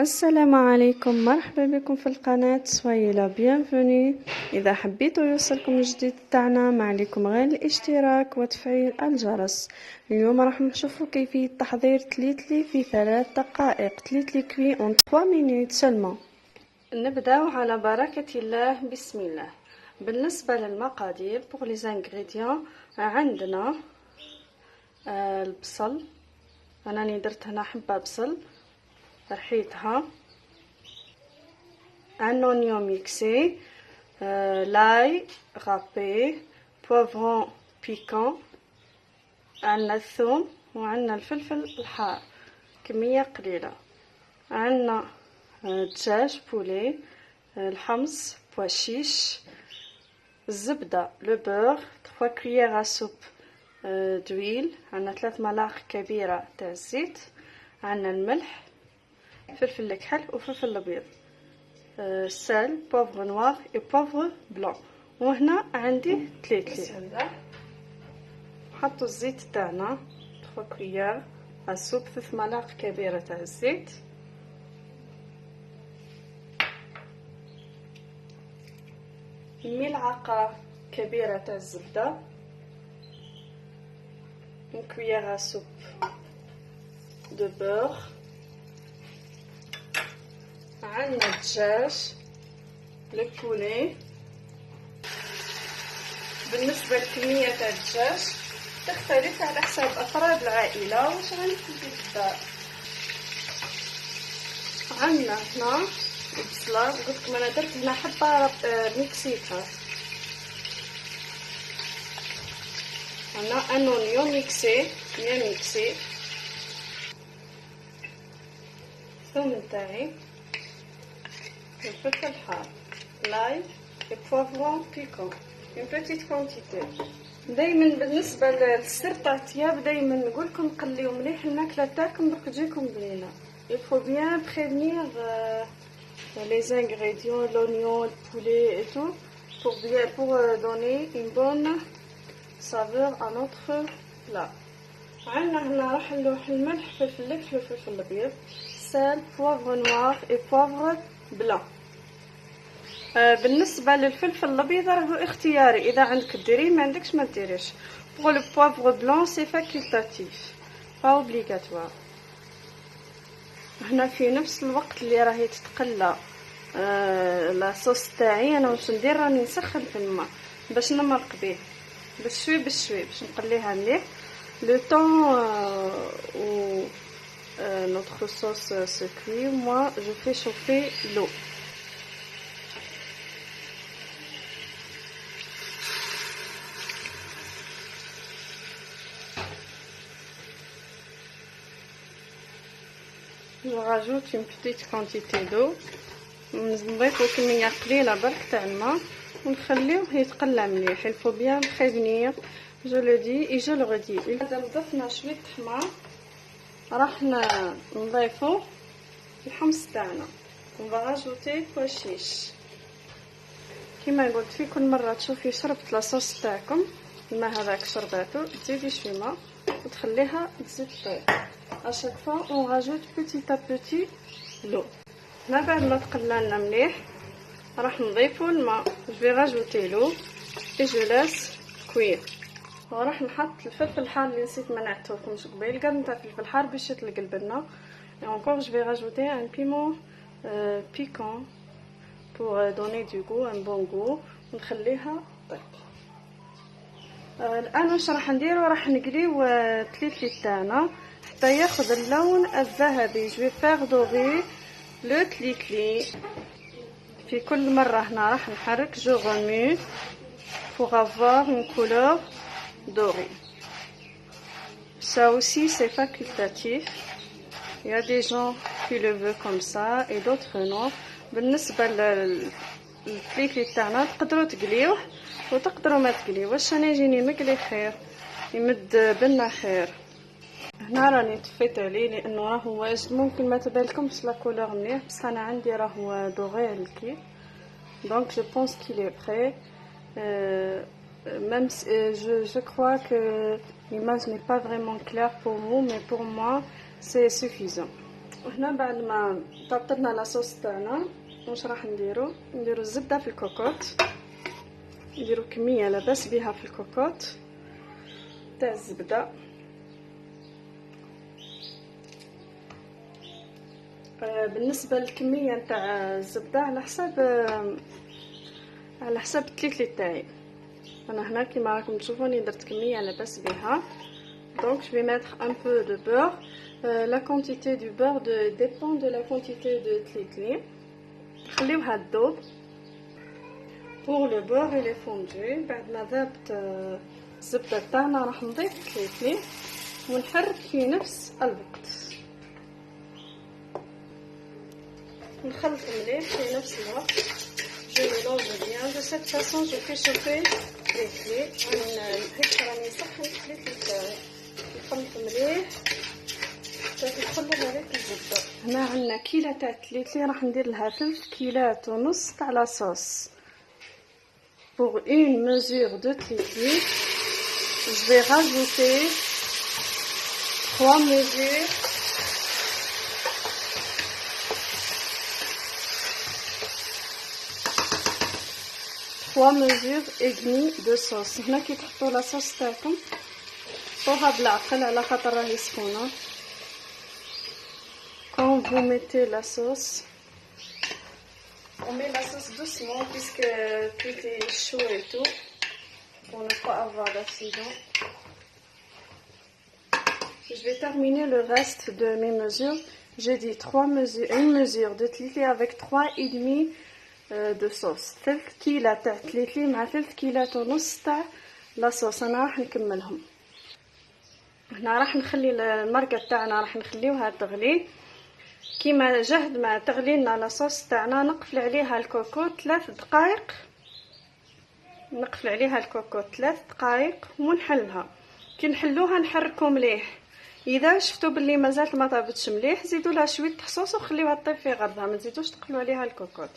السلام عليكم، مرحبا بكم في القناة. سويي لا بيانفوني. اذا حبيتوا يوصلكم الجديد تاعنا ما عليكم غير الاشتراك وتفعيل الجرس. اليوم راح نشوفوا كيفية تحضير تليتلي في 3 دقائق. تليتلي كوي اون 3 مينوت سلمان. نبداو على بركة الله. بسم الله. بالنسبة للمقادير بوغ لي زانغريديون عندنا البصل، انا درت هنا حبة بصل رحيتها، un oignon mixé, l'ail râpé, poivron piquant، عندنا الثوم وعندنا الفلفل الحار كمية قليلة، عندنا دجاج بولي، الحمص بواشيش، الزبدة لو بور 3 كويير سوب دويل، عندنا 3 ملاعق كبيرة تاع الزيت، عندنا الملح، فلفل الكحل وفلفل الابيض، سال، بوفر نوار و بوفر بلون. وهنا عندي تليتلي. نحطو الزيت تاعنا 3 كويير سوب، 3 ملاعق كبيرة تاع الزيت، ملعقة كبيرة تاع الزبدة، 1 كويير سوب دو بور، عندنا الدجاج لو بولي. بالنسبه لكميه تاع الدجاج تختلف على حساب افراد العائله واش عندك في الدار. عندنا هنا البصله، قلت لكم انا درت هنا حبه ميكسيتها، عندنا ان اونيون ميكسي بيان ميكسي، الثوم تاعي، الفلفل الحار، لاي وبوفرون بيكون une petite quantité. دايما بالنسبه للسر تاع الطياب دايما نقولكم قليو مليح الماكله تاعكم باش تجيكم بنينه. il faut bien prévenir les ingrédients, l'oignon, le poulet et tout pour donner une bonne saveur à notre plat. عندنا هنا راح نلوح الملح، فلفل الكحل وفلفل الابيض، سال، بوفر نوار et بوفر بلان. بالنسبه للفلفل الابيض راهو اختياري، اذا عندك ديريه ما عندكش ما ديريش. بوغ لو بوفر بلون سي فاكولتاتيف با اوبليغاتوار. هنا في نفس الوقت اللي راهي تتقلى لاصوص تاعي انا واش ندير، راني نسخن في الماء باش نمرق به بشوي بشوي باش نقليها مليح لو طون و notre sauce se cuit. Moi je fais chauffer l'eau. Je rajoute une petite quantité d'eau، نضيفو كميه قليله برك تاع الماء ونخليوه يتقلى مليح. il faut bien prévenir je le dis et je le redis. اذا ضفنا شويه حمار راح نضيفو الحمص تاعنا، on va rajouter بواشيش. كما قلت في كل مره تشوفي شربت لاصوص تاعكم الماء هذاك شرباتو تزيدي شويه ماء وتخليها تزيد طيب. à chaque fois on rajoute petit à petit l'eau. هنا بعد ما تقلى لنا مليح راح نضيفو الماء، جو في راجوتي لو اي جو لاس كوير. وراح نحط الفلفل الحار اللي نسيت ما نعتوكمش قبيل، قرن تاع الفلفل الحار باش يطلق البنه. et encore je vais rajouter un piment piquant pour donner du goût, un bon goût. ونخليها طيب. الان واش راح نديرو، راح نقليو التليتلي تاعنا حتى ياخذ اللون الذهبي. جو فيغ دوغي لو تليتلي. في كل مره هنا راح نحرك جو غومي pour avoir une couleur dorée. Ça aussi c'est facultatif, il y a des gens qui le veulent comme ça et d'autres non. بالنسبه للتليتلي تاعنا تقدروا تقليوه وتقدروا ما تقليوش، انا يجيني مقلي خير، يمد بنا خير. هنا راني طفيت عليه لانه راهو واجد ممكن ما تبالكمش لا كولور مليح، بصح انا عندي راهو دوغي الكي دونك جو بونس كيل اي بري. même je crois que l'image n'est pas vraiment claire pour vous, mais pour moi c'est suffisant. وهنا بعد ما طبطنا لاصوص تاعنا واش راح نديرو الزبده في الكوكوط. نديرو كميه لاباس بها في الكوكوط تاع الزبده. بالنسبه للكميه نتاع الزبده على حساب التليتلي تاعي. انا هنا كيما راكم تشوفوني درت كميه لاباس بها. Donc je vais mettre un peu de beurre. La quantité du beurre dépend de la quantité de tli-tli. نخليوها تذوب. Pour le beurre il est fondu. بعد ما ذابت الزبده تاعنا راح نضيف تلي-تلي ونحرك في نفس الوقت. نخلط مليح في نفس الوقت. Je mélange bien. De cette façon je fais chauffer les clés. هيك راني نسخن التلي-تلي تاعي. نخلط مليح حتى تدخل هذيك الزبده. هنا عندنا كيله تاع التلي-تلي راح ندير لها 3 كيلات ونص تاع لاصوص. Pour une mesure de tli-tli, je vais rajouter 3 mesures et demie de sauce. هنا كي تحطوا لاصوص تاعكم حطوها بالعقل على خاطر راهي سخونه. Quand vous mettez la sauce, on met la sauce doucement puisque tout est chaud et tout pour ne pas avoir d'accident. Je vais terminer le reste de mes mesures. J'ai dit une mesure de tli-tli avec 3,5 de sauce. 3 كيلات تاع تلي-تلي مع 3 كيلات ونص تاع لاصوص. انا راح نكملهم. هنا راح نخلي المرقه تاعنا راح نخليوها تغلي. كيما جهد ما تغلي لنا لاصوص تاعنا نقفل عليها الكوكوط 3 دقائق. نقفل عليها الكوكوط 3 دقائق ونحلها. كي نحلوها نحركو مليح. اذا شفتوا باللي مازالت ما طابتش مليح زيدوا لها شويه حصوص وخليوها طيب في غرضها، ما تزيدوش تقفلوا عليها الكوكوط.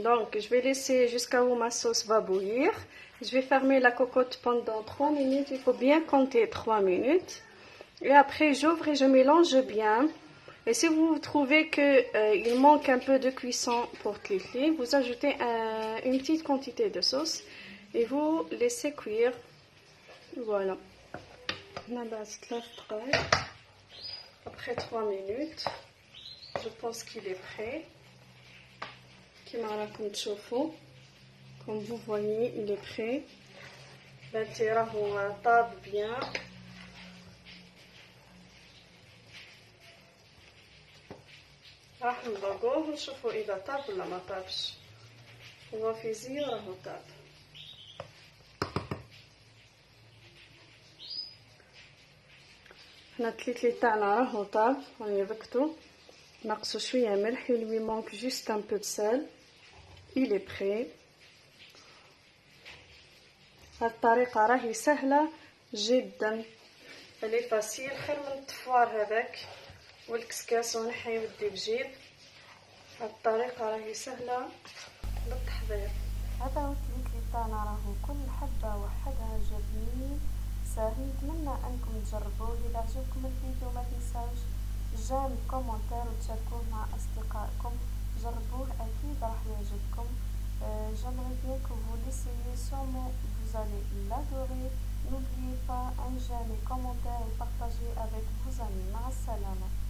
Donc je vais laisser jusqu'à où ma sauce va bouillir. Je vais fermer la cocotte pendant 3 minutes. Il faut bien compter 3 minutes. Et après j'ouvre et je mélange bien. Et si vous trouvez que il manque un peu de cuisson pour tli-tli, vous ajoutez une petite quantité de sauce et vous laissez cuire. Voilà. Après 3 minutes, je pense qu'il est prêt. Comme vous voyez, il est prêt. Le طاب bien. راح نذوقوه ونشوفوا اذا طاب ولا ما طابش. هو في زي راهو طاب. هنا التلي-تلي تاعنا راهو طاب. راني ذقته. ناقصو شويه ملح. Il lui manque juste un peu de sel. Il est prêt. هاد الطريقه راهي سهله جدا. اللي فاسيل خير من الطفوار هذاك والكسكاس ونحي ودي بجيب. هاد الطريقه راهي سهله للتحضير. هذا هو التلي-تلي تاعنا راهو كل حبه وحدها جميل ساهل. نتمنى انكم تجربوه. اذا عجبكم الفيديو ما تنساوش جيم كومنتير وتشاركوه مع اصدقائكم. جربوه اكيد راح يعجبكم. J'aimerais bien que vous l'essayiez, sûrement vous allez l'adorer. N'oubliez pas un j'aime et commentaire et partagez avec vos amis. مع السلامة.